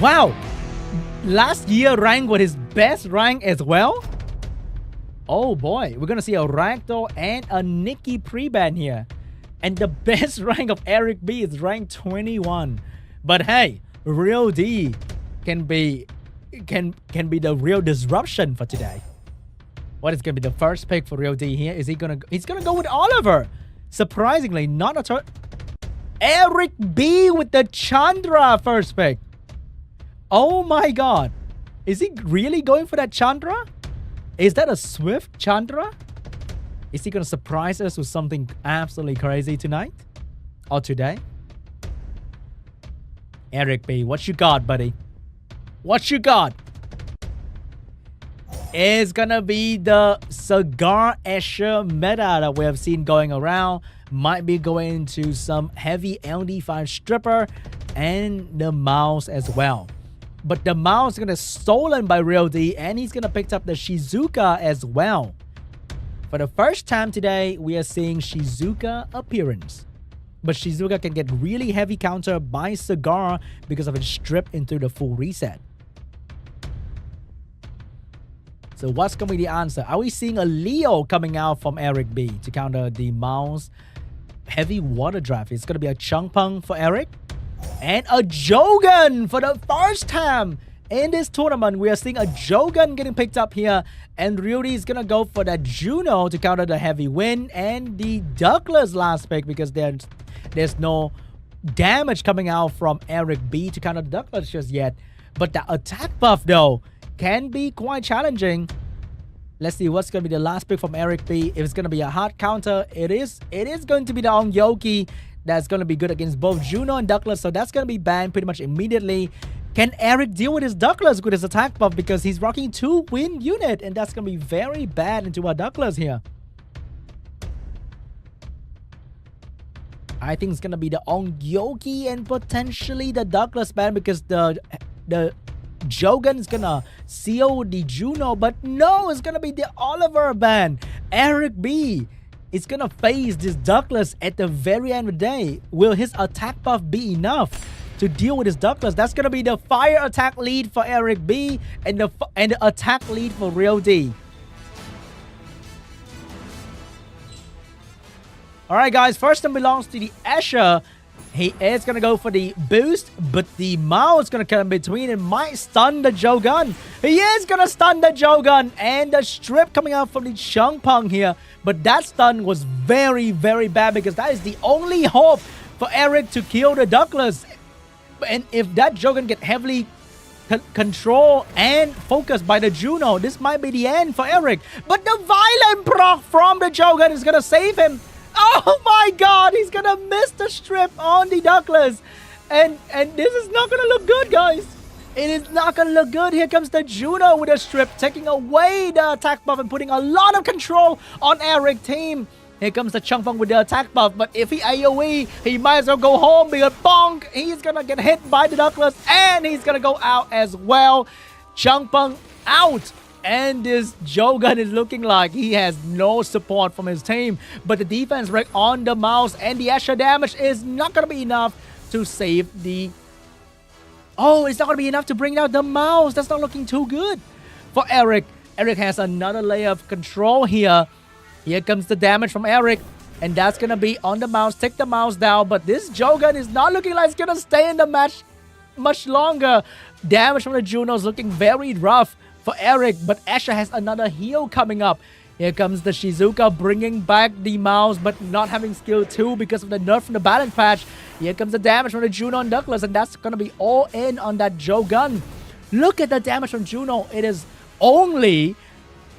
Wow. Last year rank was his best rank as well. Oh boy, we're gonna see a Ragdoll and a Nikki pre-ban here. And the best rank of ERIC.B is rank 21. But hey, REAL.D can be the real disruption for today. What is gonna be the first pick for REAL.D here? He's gonna go with Oliver. Surprisingly, not a ERIC.B with the Chandra first pick. Oh my god. Is he really going for that Chandra? Is that a Swift Chandra? Is he gonna surprise us with something absolutely crazy tonight? Or today? ERIC.B, what you got, buddy? What you got? It's gonna be the Cigar Asher meta that we have seen going around. Might be going into some heavy LD5 stripper and the mouse as well. But the mouse is gonna stolen by REAL.D, and he's gonna pick up the Shizuka as well. For the first time today, we are seeing Shizuka appearance. But Shizuka can get really heavy counter by Cigar because of its strip into the full reset. So what's gonna be the answer? Are we seeing a Leo coming out from ERIC.B to counter the mouse heavy water draft? It's gonna be a Changpeng for Eric. And a Jogan for the first time in this tournament. We are seeing a Jogan getting picked up here. And REAL.D is going to go for that Juno to counter the heavy win. And the Douglas last pick because there's no damage coming out from ERIC.B to counter the Douglas just yet. But the attack buff though can be quite challenging. Let's see what's going to be the last pick from ERIC.B. If it's going to be a hard counter, it is going to be the Ongyoki. That's going to be good against both Juno and Douglas. So that's going to be banned pretty much immediately. Can Eric deal with his Douglas with his attack buff? Because he's rocking 2 win unit. And that's going to be very bad into our Douglas here. I think it's going to be the Ongyoki and potentially the Douglas ban. Because the Jogan is going to seal the Juno. But no, it's going to be the Oliver ban. ERIC.B is going to face this Douglas at the very end of the day. Will his attack buff be enough to deal with his Douglas? That's going to be the fire attack lead for ERIC.B and the attack lead for REAL.D. Alright guys, first one belongs to the Asher. He is going to go for the boost, but the mouse is going to come in between and might stun the Jogan. He is going to stun the Jogan and the strip coming out from the Changpeng here. But that stun was very, very bad because that is the only hope for Eric to kill the Douglas. And if that Jogan get heavily controlled and focused by the Juno, this might be the end for Eric. But the violent proc from the Jogan is going to save him. Oh my god, he's gonna miss the strip on the Douglas. And this is not gonna look good, guys. It is not gonna look good. Here comes the Juno with a strip, taking away the attack buff and putting a lot of control on Eric's team. Here comes the Changpeng with the attack buff, but if he AoE, he might as well go home because bonk, he's gonna get hit by the Douglas and he's gonna go out as well. Changpeng out. And this Jogan is looking like he has no support from his team. But the defense break on the mouse and the extra damage is not going to be enough to save the... Oh, it's not going to be enough to bring out the mouse. That's not looking too good for Eric. Eric has another layer of control here. Here comes the damage from Eric. And that's going to be on the mouse. Take the mouse down. But this Jogan is not looking like it's going to stay in the match much longer. Damage from the Juno is looking very rough for Eric, but Asher has another heal coming up. Here comes the Shizuka bringing back the mouse, but not having skill 2 because of the nerf from the balance patch. Here comes the damage from the Juno and Douglas, and that's going to be all in on that Jogan. Look at the damage from Juno. It is only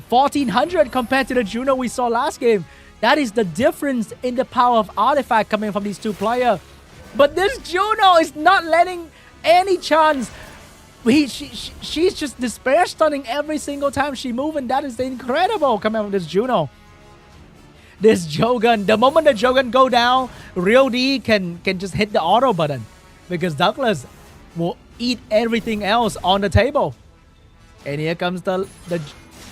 1400 compared to the Juno we saw last game. That is the difference in the power of artifact coming from these two players. But this Juno is not letting any chance. She's just despair stunning every single time she moves, and that is incredible coming from this Juno. This Jogan, the moment the Jogan go down, REAL.D can just hit the auto button because Douglas will eat everything else on the table. And here comes the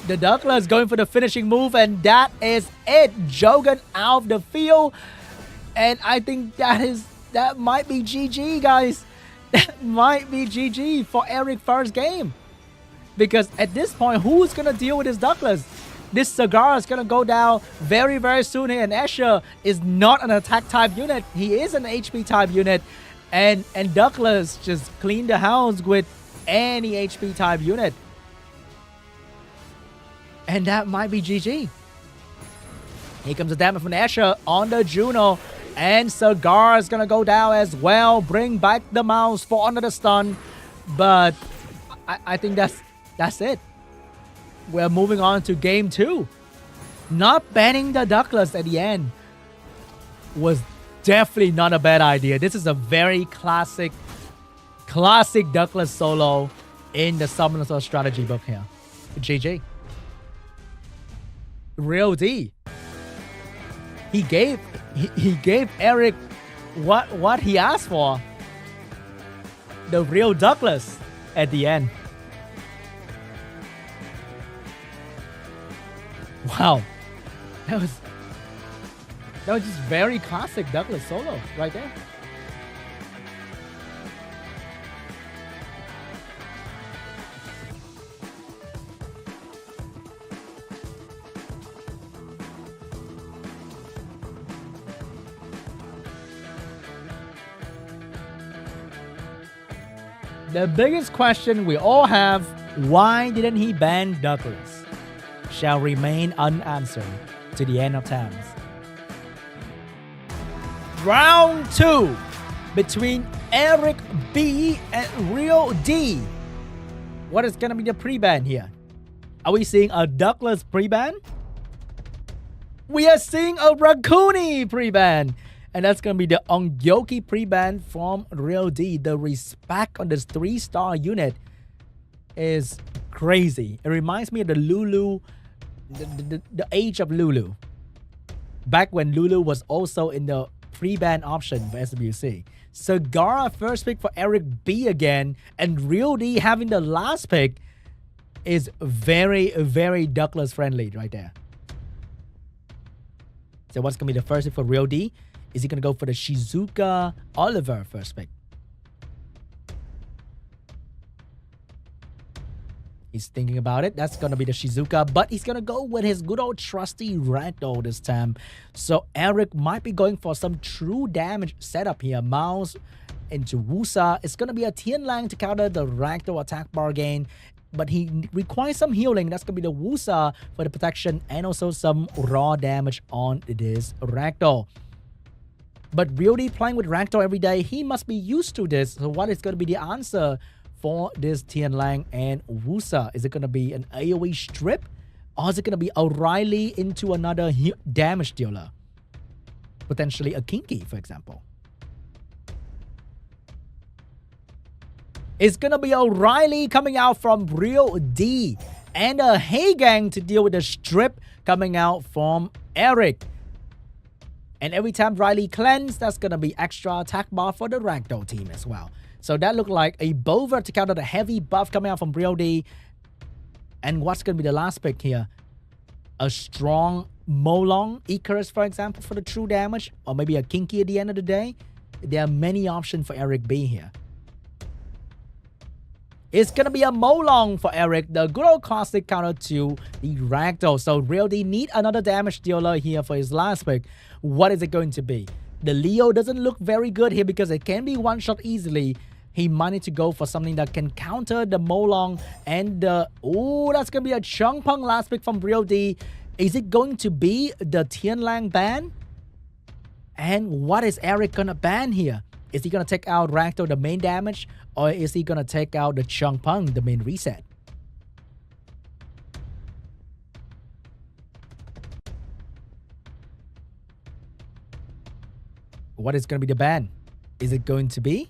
Douglas going for the finishing move, and that is it. Jogan out of the field, and I think that might be GG, guys. that might be GG for Eric first game. Because at this point, who's going to deal with this Douglas? This Cigar is going to go down very, very soon here. And Escher is not an attack type unit. He is an HP type unit. And Douglas just cleaned the house with any HP type unit. And that might be GG. Here comes the damage from Escher on the Juno. And Cigar is going to go down as well. Bring back the mouse for another stun. But I think that's it. We're moving on to game 2. Not banning the Douglas at the end was definitely not a bad idea. This is a very classic Douglas solo in the Summoner's strategy book here. GG. REAL.D. He gave Eric what he asked for. The real Douglas at the end. Wow. That was just very classic Douglas solo right there. The biggest question we all have, why didn't he ban Douglas? Shall remain unanswered to the end of times. Round 2 between ERIC.B and REAL.D. What is going to be the pre-ban here? Are we seeing a Douglas pre-ban? We are seeing a Raccoony pre-ban. And that's going to be the Ongyoki pre-ban from REAL.D. The respect on this 3-star unit is crazy. It reminds me of the Lulu, the age of Lulu. Back when Lulu was also in the pre-ban option for SWC. Cigar first pick for ERIC.B again. And REAL.D having the last pick is very, very Douglas friendly right there. So what's going to be the first pick for REAL.D? Is he going to go for the Shizuka Oliver first pick? He's thinking about it. That's going to be the Shizuka. But he's going to go with his good old trusty Ragdoll this time. So Eric might be going for some true damage setup here. Mouse into Wusa. It's going to be a Tianlang to counter the Ragdoll attack bar gain. But he requires some healing. That's going to be the Wusa for the protection. And also some raw damage on this Ragdoll. But REAL.D playing with Ragdoll every day, he must be used to this. So what is going to be the answer for this Tianlang and Wusa? Is it going to be an AoE strip? Or is it going to be O'Reilly into another damage dealer? Potentially a Kinky, for example. It's going to be O'Reilly coming out from REAL.D. And a Heigang to deal with the strip coming out from Eric. And every time Riley cleanse, that's going to be extra attack bar for the Ragdoll team as well. So that looked like a Bover to counter the heavy buff coming out from REAL.D. And what's going to be the last pick here? A strong Molong, Icarus, for example, for the true damage. Or maybe a Kinky at the end of the day. There are many options for ERIC.B here. It's going to be a Molong for Eric, the good old classic counter to the Ragdoll. So REAL.D need another damage dealer here for his last pick. What is it going to be? The Leo doesn't look very good here because it can be one-shot easily. He might need to go for something that can counter the Molong and the... Oh, that's going to be a Changpeng last pick from REAL.D. Is it going to be the Tianlang ban? And what is Eric going to ban here? Is he going to take out Ragdoll, the main damage? Or is he going to take out the Changpeng, the main reset? What is going to be the ban? Is it going to be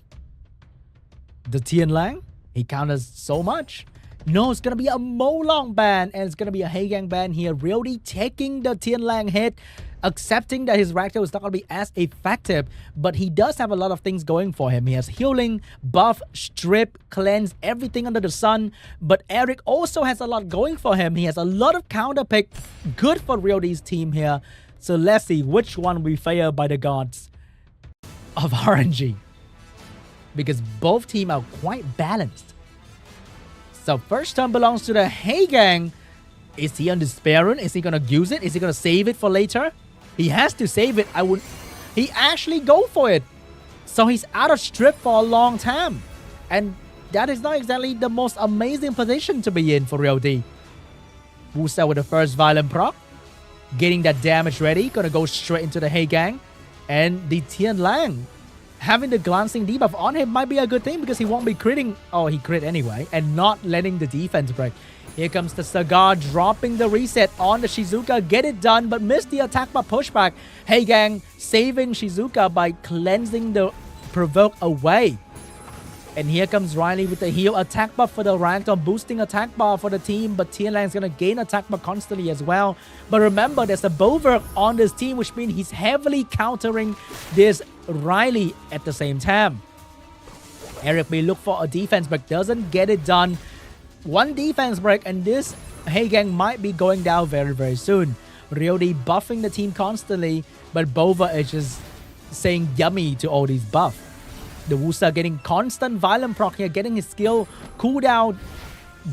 the Tianlang? He counters so much. No, it's going to be a Molong ban. And it's going to be a Heigang ban here. REAL.D taking the Tianlang hit. Accepting that his Ragdoll is not going to be as effective. But he does have a lot of things going for him. He has healing, buff, strip, cleanse, everything under the sun. But Eric also has a lot going for him. He has a lot of counter pick. Good for REAL.D's team here. So let's see which one we favor by the gods of RNG. because both teams are quite balanced. So first turn belongs to the Hey Gang. Is he on the spare rune? Is he gonna use it? Is he gonna save it for later? He has to save it. He actually go for it. So he's out of strip for a long time. And that is not exactly the most amazing position to be in for REAL.D. Wusa with the first violent proc. Getting that damage ready. Gonna go straight into the Hey Gang. And the Tian Lang having the glancing debuff on him might be a good thing because he won't be critting. Oh, he crit anyway. And not letting the defense break. Here comes the Cigar dropping the reset on the Shizuka. Get it done, but missed the attack by pushback. Hey Gang saving Shizuka by cleansing the provoke away. And here comes Riley with the heal attack buff for the Ragdoll, boosting attack bar for the team. But Tian Lang's going to gain attack bar constantly as well. But remember, there's a Bover on this team, which means he's heavily countering this Riley at the same time. ERIC.B look for a defense but doesn't get it done. One defense break and this Hey Gang might be going down very, very soon. REAL.D buffing the team constantly, but Bova is just saying yummy to all these buffs. The Wusa getting constant violent proc here, getting his skill cooldown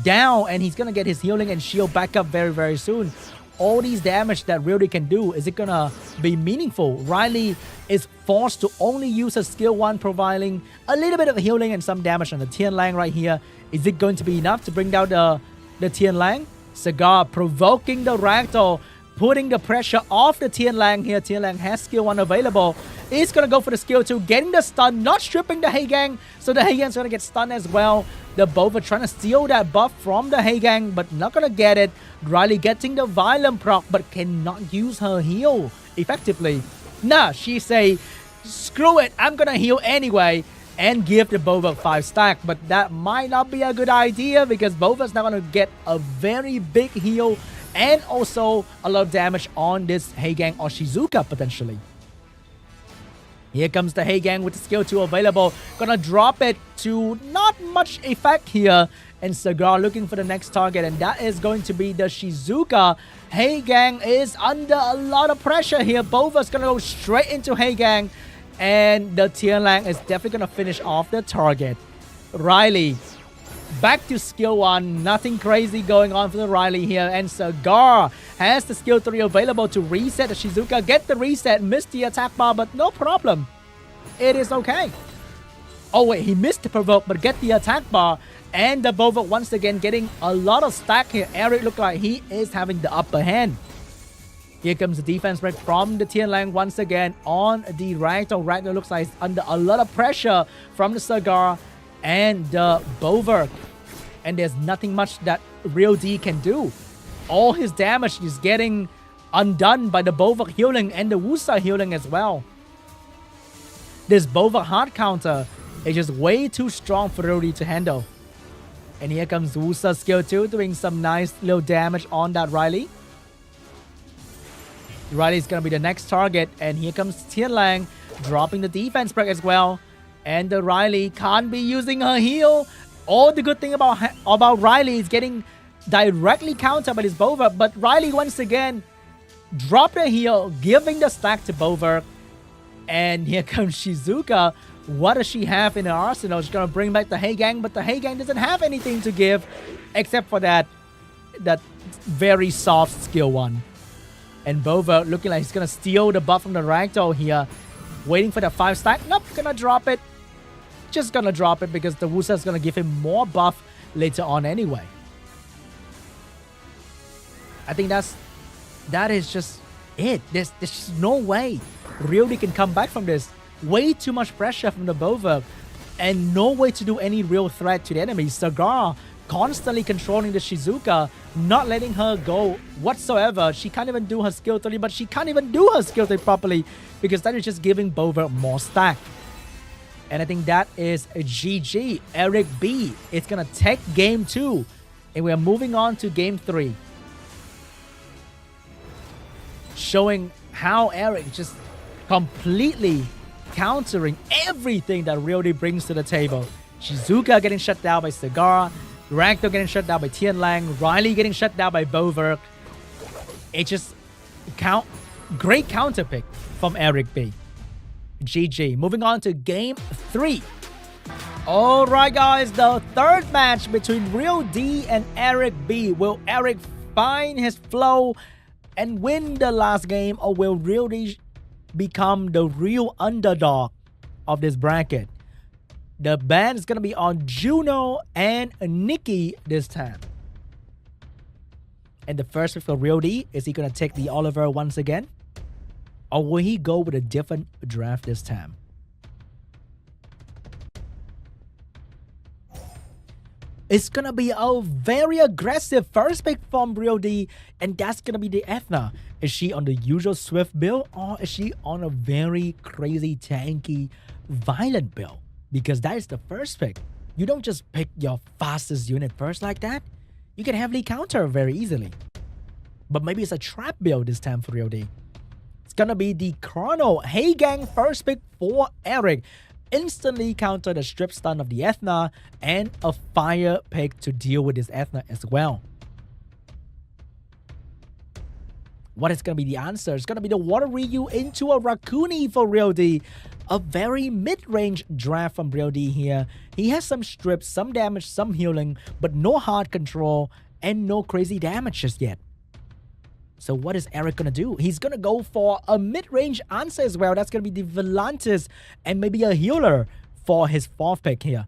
down, and he's gonna get his healing and shield back up very, very soon. All these damage that REAL.D can do, is it gonna be meaningful? Riley is forced to only use her skill 1, providing a little bit of healing and some damage on the Tian Lang right here. Is it going to be enough to bring down the Tian Lang? Cigar provoking the Ragdoll, putting the pressure off the Tian Lang here. Tian Lang has skill 1 available. Is going to go for the skill 2, getting the stun, not stripping the Hey Gang. So the Hey Gang's going to get stunned as well. The Bova trying to steal that buff from the Hey Gang, but not going to get it. Riley getting the violent proc, but cannot use her heal effectively. Nah, she say, screw it, I'm going to heal anyway. And give the Bova 5 stack, but that might not be a good idea because Bova's not going to get a very big heal and also a lot of damage on this Hey Gang or Shizuka potentially. Here comes the Hey Gang with the skill 2 available. Gonna drop it to not much effect here. And Cigar looking for the next target, and that is going to be the Shizuka. Hey Gang is under a lot of pressure here. Bova's gonna go straight into Hey Gang. And the Tian Lang is definitely going to finish off the target. Riley, back to skill 1. Nothing crazy going on for the Riley here. And Cigar has the skill 3 available to reset the Shizuka. Get the reset. Missed the attack bar, but no problem. It is okay. Oh wait, he missed the provoke, but get the attack bar. And the Bova once again getting a lot of stack here. ERIC look like he is having the upper hand. Here comes the defense break from the Tian Lang once again on the Ragdoll. Ragdoll looks like he's under a lot of pressure from the Cigar and the Bover. And there's nothing much that REAL.D can do. All his damage is getting undone by the Bover healing and the Wusa healing as well. This Bover hard counter is just way too strong for REAL.D to handle. And here comes Wusa skill 2 doing some nice little damage on that Riley. Riley's going to be the next target. And here comes Tian Lang dropping the defense break as well. And the Riley can't be using her heal. All the good thing about Riley is getting directly countered by this Bova. But Riley once again dropped the heal, giving the stack to Bova. And here comes Shizuka. What does she have in her arsenal? She's going to bring back the Hey Gang. But the Hey Gang doesn't have anything to give except for that very soft skill 1. And Bova looking like he's going to steal the buff from the Ragdoll here. Waiting for the 5 stack. Nope, gonna drop it. Just gonna drop it because the Wusa is going to give him more buff later on anyway. I think that is just it. There's just no way REAL.D can come back from this. Way too much pressure from the Bova. And no way to do any real threat to the enemy. Cigar constantly controlling the Shizuka, not letting her go whatsoever. She can't even do her skill 3, but she can't even do her skill 3 properly because that is just giving Bova more stack. And I think that is a GG. ERIC.B is going to take game 2. And we are moving on to game 3. Showing how ERIC just completely countering everything that REAL.D brings to the table. Shizuka getting shut down by Cigar. Ragdoll getting shut down by Tian Lang. Riley getting shut down by Bover. It just great counter pick from ERIC.B. GG. Moving on to game 3. Alright guys, the third match between REAL.D and ERIC.B. Will ERIC find his flow and win the last game, or will REAL.D become the real underdog of this bracket? The ban is going to be on Juno and Nikki this time. And the first pick for REAL.D, is he going to take the Oliver once again? Or will he go with a different draft this time? It's going to be a very aggressive first pick from REAL.D, and that's going to be the Ethna. Is she on the usual swift build, or is she on a very crazy, tanky, violent build? Because that is the first pick. You don't just pick your fastest unit first like that. You can heavily counter very easily. But maybe it's a trap build this time for REAL.D. It's going to be the Chrono Heigang first pick for ERIC. Instantly counter the strip stun of the Ethna, and a fire pick to deal with this Ethna as well. What is going to be the answer? It's going to be the Water Ryu into a Raccoon for REAL.D. A very mid-range draft from REAL.D here. He has some strips, some damage, some healing, but no hard control and no crazy damage just yet. So what is ERIC going to do? He's going to go for a mid-range answer as well. That's going to be the Volantis and maybe a healer for his fourth pick here.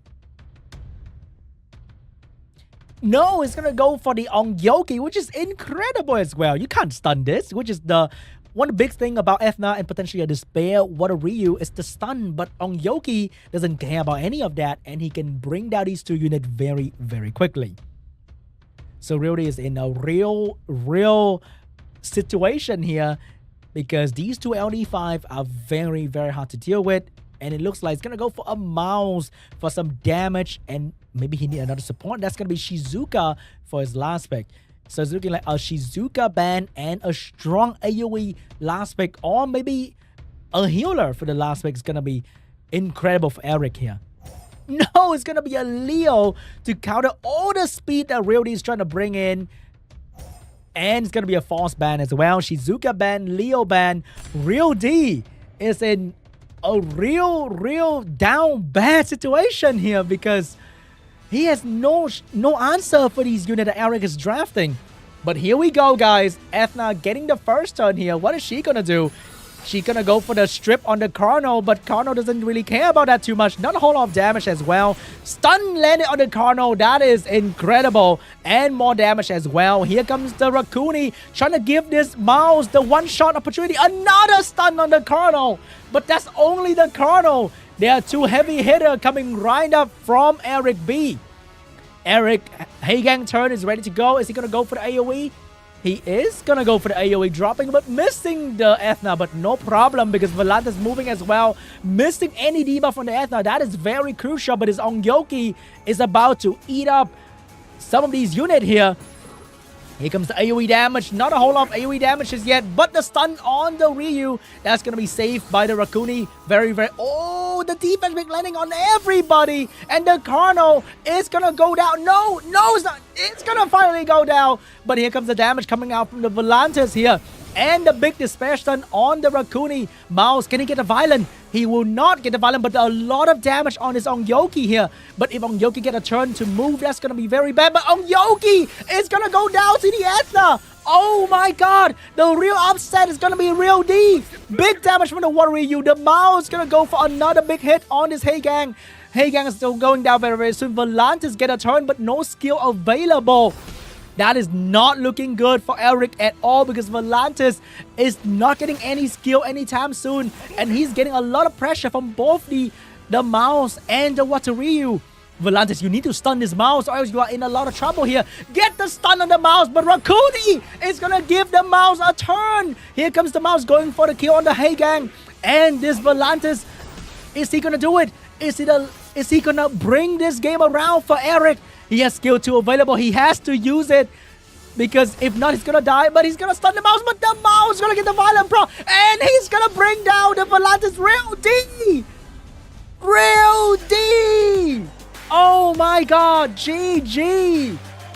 No, he's going to go for the Ongyoki, which is incredible as well. You can't stun this, which is the one big thing about Ethna and potentially a Despair Water Ryu is the stun. But Ongyoki doesn't care about any of that, and he can bring down these two units very, very quickly. So REAL.D is in a real situation here, because these two LD5 are very, very hard to deal with, and it looks like it's gonna go for a mouse for some damage, and maybe he needs another support. That's gonna be Shizuka for his last pick. So it's looking like a Shizuka ban and a strong AoE last pick, or maybe a healer for the last pick is gonna be incredible for ERIC here. No, it's gonna be a Leo to counter all the speed that REAL.D is trying to bring in. And it's going to be a false ban as well. Shizuka ban, Leo ban. REAL.D is in a real down bad situation here, because he has no answer for these units that ERIC is drafting. But here we go, guys. Ethna getting the first turn here. What is she going to do? She's going to go for the strip on the Chrono, but Chrono doesn't really care about that too much. Not a whole lot of damage as well. Stun landed on the Chrono. That is incredible. And more damage as well. Here comes the Raccoon trying to give this mouse the one-shot opportunity. Another stun on the Chrono. But that's only the Chrono. There are two heavy hitters coming right up from ERIC.B. ERIC Heigang turn is ready to go. Is he going to go for the AoE? He is going to go for the AoE, dropping but missing the Ethna, but no problem because Volantis is moving as well. Missing any debuff on the Ethna, that is very crucial, but his Ongyoki is about to eat up some of these units here. Here comes the AoE damage. Not a whole lot of AoE damages yet, but the stun on the Ryu, that's going to be saved by the Raccoon. Very... Oh, the defense big landing on everybody. And the Chrono is going to go down. No, it's not. It's going to finally go down. But here comes the damage coming out from the Volantis here. And the big Despair stun on the Raccoon. Mouse, can he get a Violent? He will not get a Violent, but a lot of damage on his Ongyoki here. But if Ongyoki get a turn to move, that's going to be very bad. But Ongyoki is going to go down to the Ethna. Oh my god. The real upset is going to be REAL.D. Big damage from the Water Ryu. The Mouse is going to go for another big hit on this Heigang. Heigang is still going down very, very soon. Volantis get a turn, but no skill available. That is not looking good for ERIC at all, because Volantis is not getting any skill anytime soon. And he's getting a lot of pressure from both the Mouse and the Water Ryu. Volantis, you need to stun this Mouse, or else you are in a lot of trouble here. Get the stun on the Mouse, but Raccoon is going to give the Mouse a turn. Here comes the Mouse going for the kill on the Heigang. And this Volantis, is he going to do it? Is he going to bring this game around for ERIC? He has skill 2 available. He has to use it, because if not, he's going to die. But he's going to stun the Mouse. But the Mouse is going to get the Violent Pro. And he's going to bring down the Volantis. REAL.D. REAL.D. Oh my god. GG.